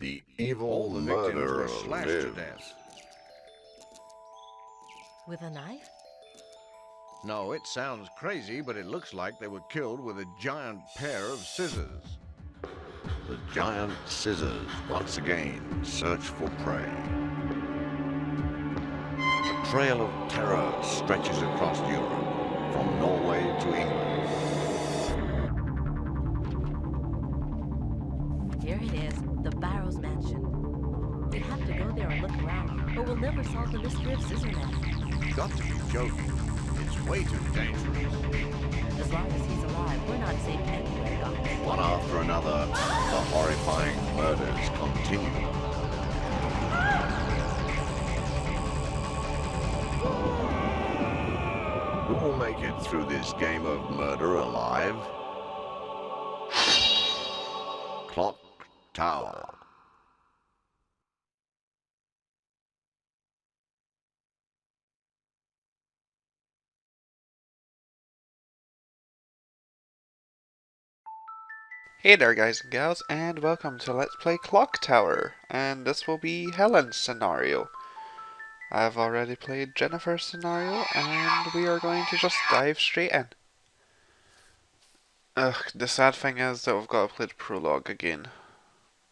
The evil All the victims murderer were slashed to lived. death. With a knife? No, it sounds crazy, but it looks like they were killed with a giant pair of scissors. The giant scissors once again search for prey. A trail of terror stretches across Europe, from Norway to England. Here it is, the Barrows Mansion. We have to go there and look around, or we'll never solve the mystery of Scissornet. You've got to be joking. It's way too dangerous. As long as he's alive, we're not safe anywhere, guys. One after another, the horrifying murders continue. Who will make it through this game of murder alive? Clock Tower. Hey there guys and gals, and welcome to Let's Play Clock Tower, and this will be Helen's scenario. I've already played Jennifer's scenario, and we are going to just dive straight in. Ugh, the sad thing is that we've got to play the prologue again.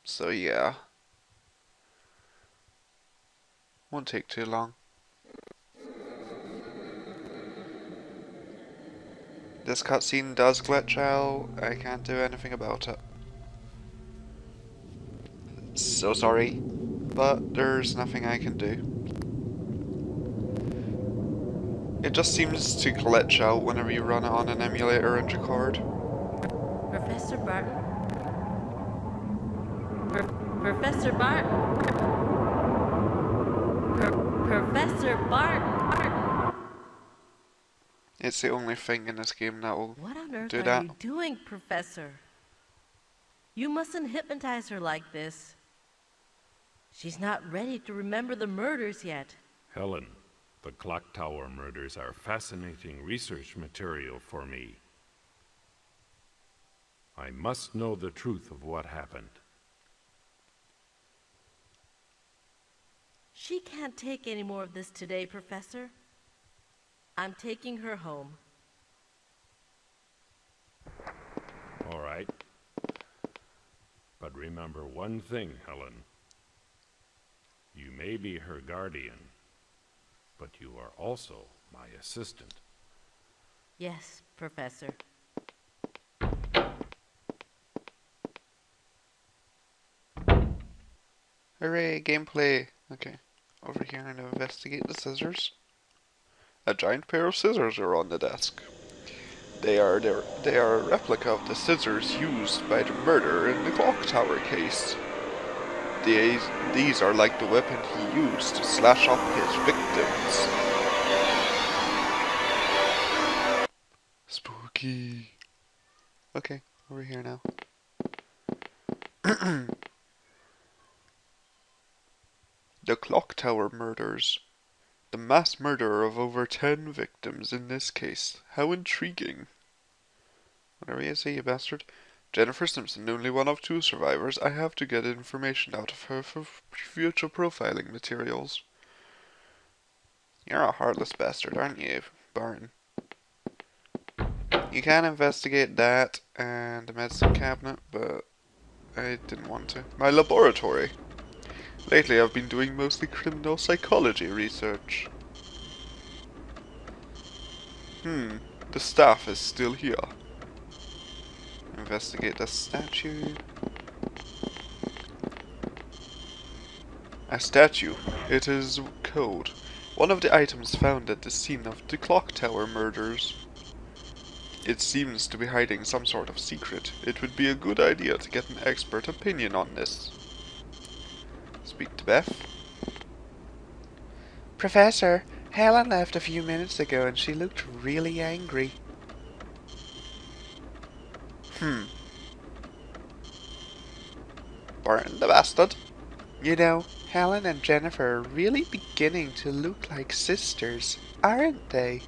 So yeah. Won't take too long. This cutscene does glitch out, I can't do anything about it. So sorry, but there's nothing I can do. It just seems to glitch out whenever you run it on an emulator and record. Professor Barton? Professor Barton? Professor Barton? It's the only thing in this game that will What on earth do are that. you doing, Professor? You mustn't hypnotize her like this. She's not ready to remember the murders yet. Helen, the clock tower murders are fascinating research material for me. I must know the truth of what happened. She can't take any more of this today, Professor. I'm taking her home. All right. But remember one thing, Helen. You may be her guardian, but you are also my assistant. Yes, Professor. Hooray, gameplay! Okay, over here and investigate the scissors. A giant pair of scissors are on the desk. They are a replica of the scissors used by the murderer in the clock tower case. These are like the weapon he used to slash up his victims. Spooky. Okay, over here now. The clock tower murders. The mass murder of over 10 victims in this case. How intriguing. Whatever you say, you bastard. Jennifer Simpson, only one of 2 survivors. I have to get information out of her for future profiling materials. You're a heartless bastard, aren't you, Barton? You can investigate that and the medicine cabinet, but I didn't want to. My laboratory. Lately I've been doing mostly criminal psychology research. The staff is still here. Investigate the statue. A statue. It is code. One of the items found at the scene of the clock tower murders. It seems to be hiding some sort of secret. It would be a good idea to get an expert opinion on this. Speak to Beth. Professor, Helen left a few minutes ago and she looked really angry. Barton the bastard. You know, Helen and Jennifer are really beginning to look like sisters, aren't they?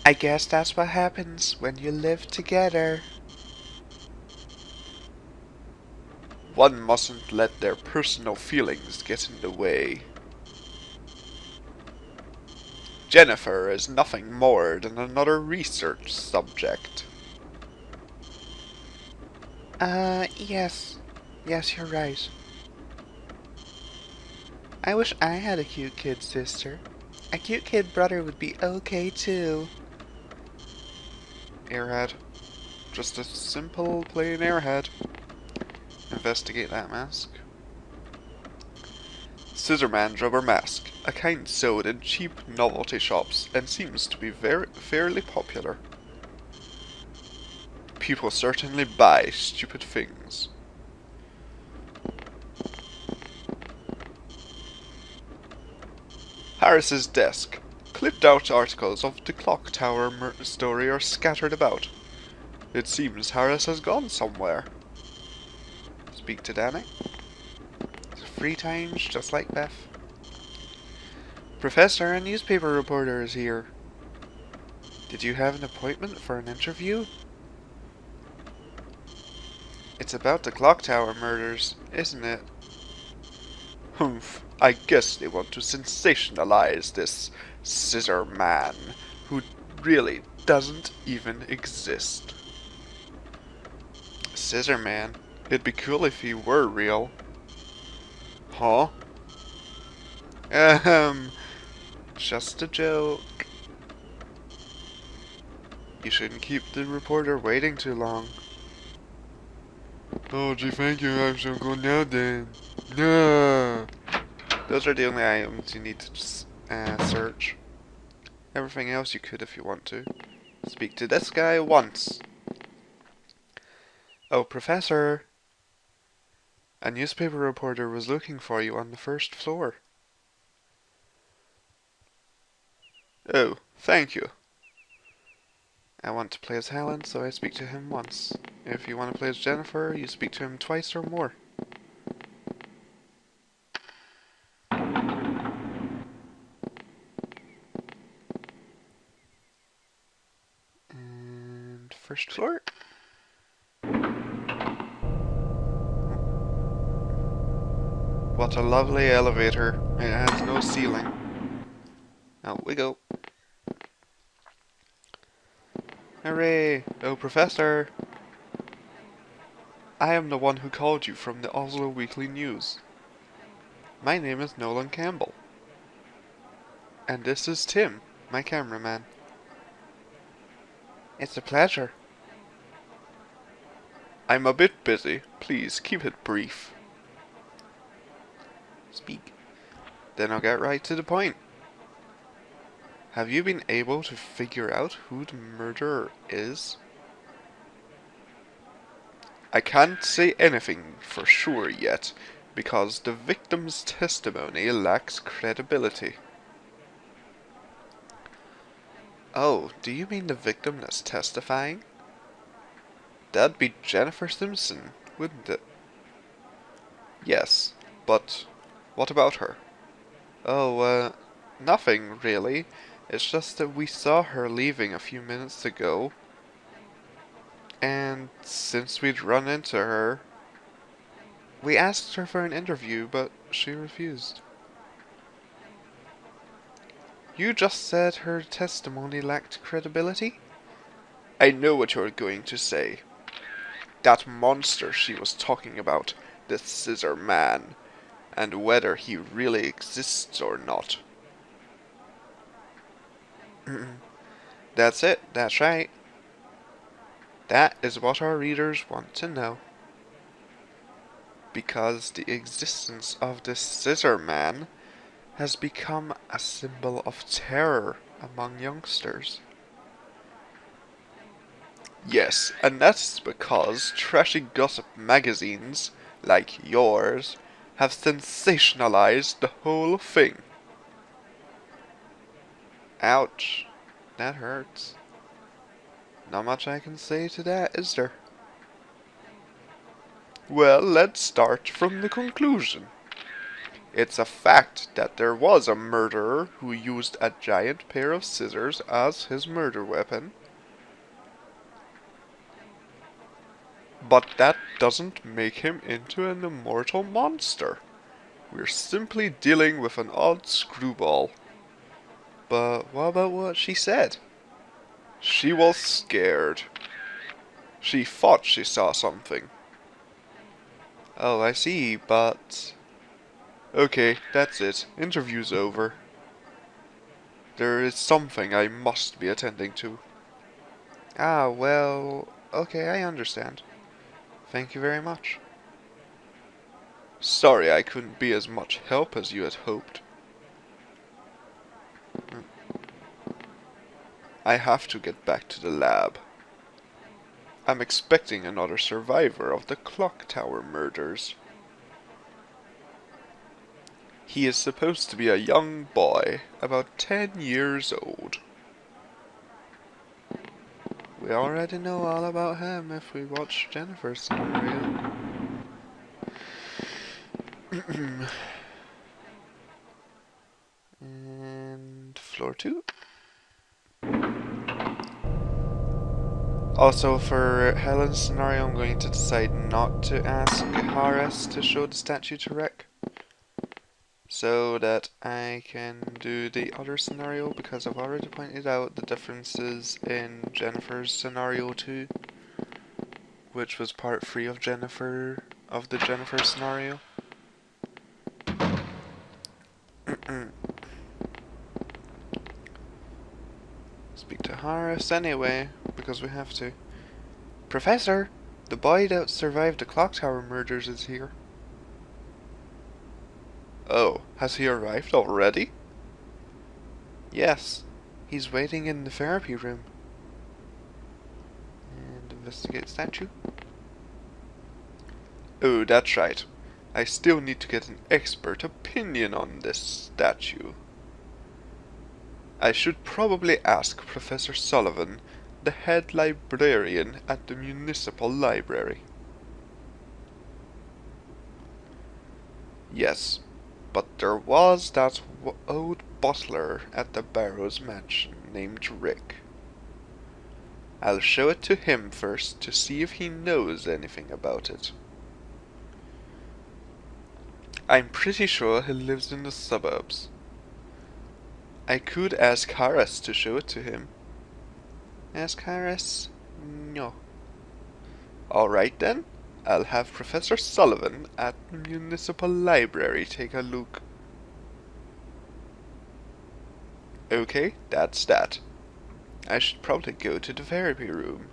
I guess that's what happens when you live together. One mustn't let their personal feelings get in the way. Jennifer is nothing more than another research subject. Yes. Yes, you're right. I wish I had a cute kid sister. A cute kid brother would be okay too. Airhead. Just a simple, plain airhead. Investigate that mask. Scissorman rubber mask. A kind sold in cheap novelty shops and seems to be fairly popular. People certainly buy stupid things. Harris's desk. Clipped out articles of the clock tower story are scattered about. It seems Harris has gone somewhere. Speak to Danny. Free times, just like Beth. Professor, a newspaper reporter is here. Did you have an appointment for an interview? It's about the clock tower murders, isn't it? Humph, I guess they want to sensationalize this scissor man, who really doesn't even exist. Scissor man? It'd be cool if he were real. Huh? Just a joke. You shouldn't keep the reporter waiting too long. Oh, gee, thank you. I shall go now then. No. Those are the only items you need to search. Everything else you could if you want to. Speak to this guy once. Oh, Professor. A newspaper reporter was looking for you on the first floor. Oh, thank you. I want to play as Helen, so I speak to him once. If you want to play as Jennifer, you speak to him twice or more. And first floor. What a lovely elevator. It has no ceiling. Out we go. Hooray! Oh, Professor! I am the one who called you from the Oslo Weekly News. My name is Nolan Campbell. And this is Tim, my cameraman. It's a pleasure. I'm a bit busy. Please keep it brief. Speak. Then I'll get right to the point. Have you been able to figure out who the murderer is? I can't say anything for sure yet, because the victim's testimony lacks credibility. Oh, do you mean the victim that's testifying? That'd be Jennifer Simpson, wouldn't it? Yes, but what about her? Oh, nothing really. It's just that we saw her leaving a few minutes ago. And since we'd run into her, we asked her for an interview, but she refused. You just said her testimony lacked credibility? I know what you're going to say. That monster she was talking about, the Scissor Man, and whether he really exists or not. That's it, that's right. That is what our readers want to know. Because the existence of the Scissor Man has become a symbol of terror among youngsters. Yes, and that's because trashy gossip magazines, like yours, have sensationalized the whole thing. Ouch. That hurts. Not much I can say to that, is there? Well, let's start from the conclusion. It's a fact that there was a murderer who used a giant pair of scissors as his murder weapon. But that doesn't make him into an immortal monster. We're simply dealing with an odd screwball. But what about what she said? She was scared. She thought she saw something. Oh, I see, but... Okay, that's it. Interview's over. There is something I must be attending to. Ah, well... Okay, I understand. Thank you very much. Sorry I couldn't be as much help as you had hoped. I have to get back to the lab. I'm expecting another survivor of the clock tower murders. He is supposed to be a young boy, about 10 years old. We already know all about him if we watch Jennifer's scenario. And floor 2. Also, for Helen's scenario, I'm going to decide not to ask Harris to show the statue to Rick, so that I can do the other scenario, because I've already pointed out the differences in Jennifer's scenario 2, which was part 3 of the Jennifer scenario. Speak to Harris anyway, because we have to. Professor, the boy that survived the clock tower murders is here. Oh, has he arrived already? Yes, he's waiting in the therapy room. And investigate statue. Oh, that's right. I still need to get an expert opinion on this statue. I should probably ask Professor Sullivan, the head librarian at the municipal library. Yes, but there was that old butler at the Barrows mansion named Rick. I'll show it to him first to see if he knows anything about it. I'm pretty sure he lives in the suburbs. I could ask Harris to show it to him. Ask Harris? No. Alright then, I'll have Professor Sullivan at the municipal library take a look. Okay, that's that. I should probably go to the therapy room.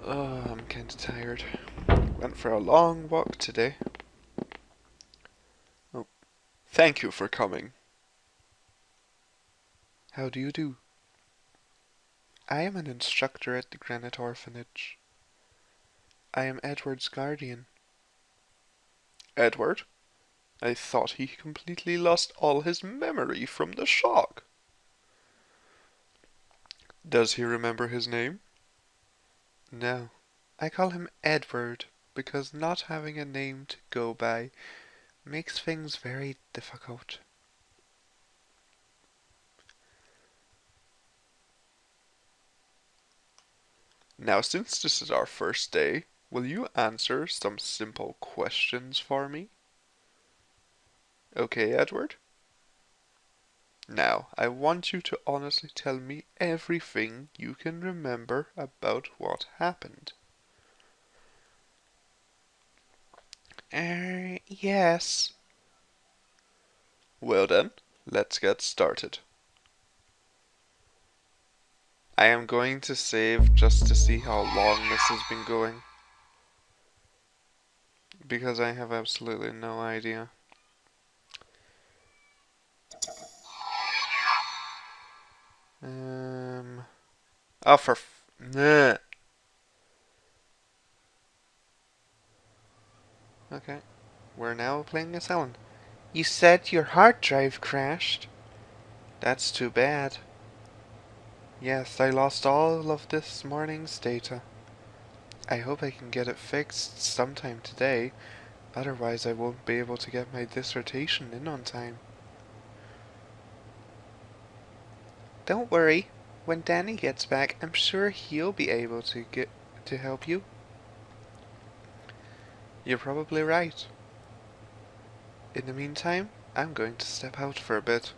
Oh, I'm kinda tired. Went for a long walk today. Oh, thank you for coming. How do you do? I am an instructor at the Granite Orphanage. I am Edward's guardian. Edward? I thought he completely lost all his memory from the shock. Does he remember his name? No. I call him Edward because not having a name to go by makes things very difficult. Now, since this is our first day, will you answer some simple questions for me? Okay, Edward? Now, I want you to honestly tell me everything you can remember about what happened. Yes. Well then, let's get started. I am going to save just to see how long this has been going, because I have absolutely no idea. Oh, nah. Okay, we're now playing as Helen. You said your hard drive crashed. That's too bad. Yes, I lost all of this morning's data. I hope I can get it fixed sometime today, otherwise I won't be able to get my dissertation in on time. Don't worry. When Danny gets back, I'm sure he'll be able to help you. You're probably right. In the meantime, I'm going to step out for a bit.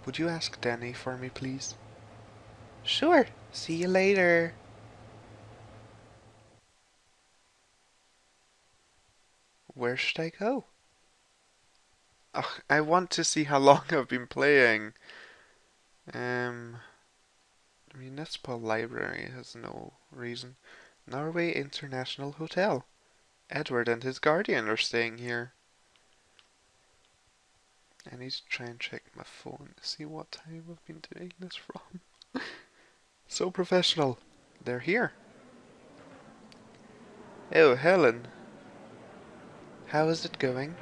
Would you ask Danny for me, please? Sure. See you later. Where should I go? Ugh, I want to see how long I've been playing. Municipal Library has no reason. Norway International Hotel. Edward and his guardian are staying here. I need to try and check my phone to see what time I've been doing this from. So professional. They're here. Oh, Helen. How is it going?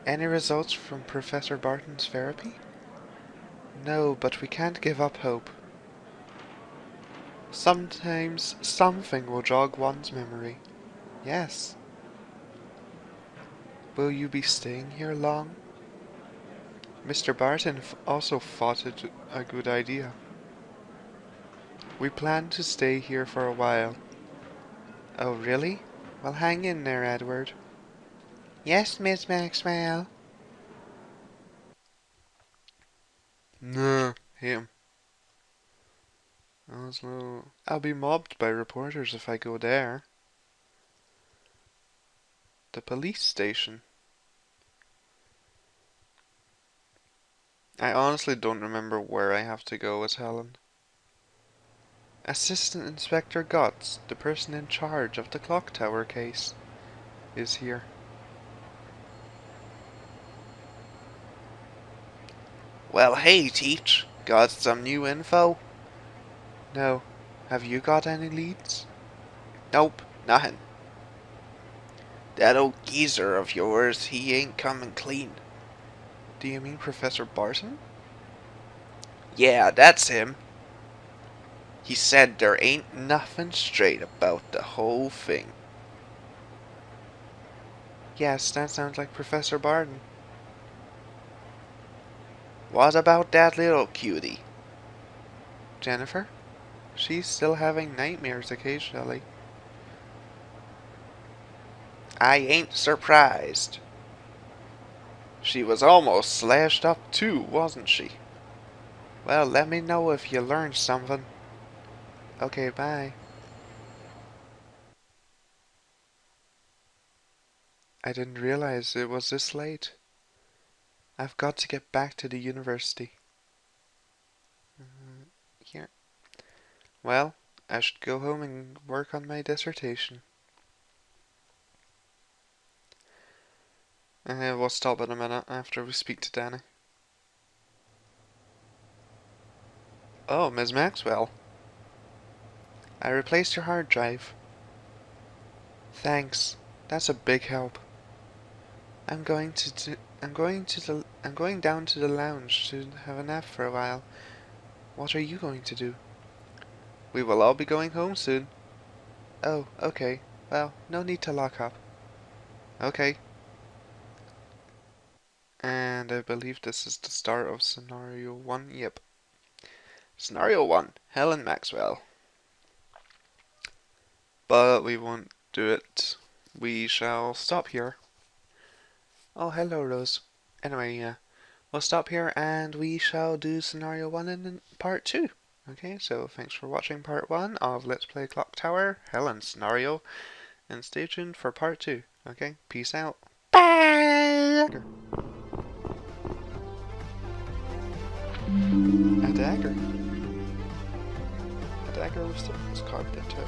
Any results from Professor Barton's therapy? No, but we can't give up hope. Sometimes something will jog one's memory. Yes. Will you be staying here long? Mr. Barton also thought it a good idea. We plan to stay here for a while. Oh, really? Well, hang in there, Edward. Yes, Miss Maxwell. No, him. Oslo. I'll be mobbed by reporters if I go there. The police station. I honestly don't remember where I have to go as Helen. Assistant Inspector Gotts, the person in charge of the clock tower case, is here. Well, hey, Teach. Got some new info? No. Have you got any leads? Nope, nothing. That old geezer of yours, he ain't coming clean. Do you mean Professor Barton? Yeah, that's him. He said there ain't nothing straight about the whole thing. Yes, that sounds like Professor Barton. What about that little cutie? Jennifer? She's still having nightmares occasionally. I ain't surprised. She was almost slashed up too, wasn't she? Well, let me know if you learned something. Okay, bye. I didn't realize it was this late. I've got to get back to the university. Here. Well, I should go home and work on my dissertation. We'll stop in a minute after we speak to Danny. Oh, Ms. Maxwell. I replaced your hard drive. Thanks. That's a big help. I'm going down to the lounge to have a nap for a while. What are you going to do? We will all be going home soon. Oh, okay. Well, no need to lock up. Okay. And I believe this is the start of scenario 1. Yep. Scenario 1. Helen Maxwell. But we won't do it. We shall stop here. Oh, hello, Rose. Anyway, we'll stop here and we shall do scenario 1 in part 2. Okay, so thanks for watching part 1 of Let's Play Clock Tower, Helen scenario, and stay tuned for part 2. Okay, peace out. Bye! A dagger. A dagger was carved into it.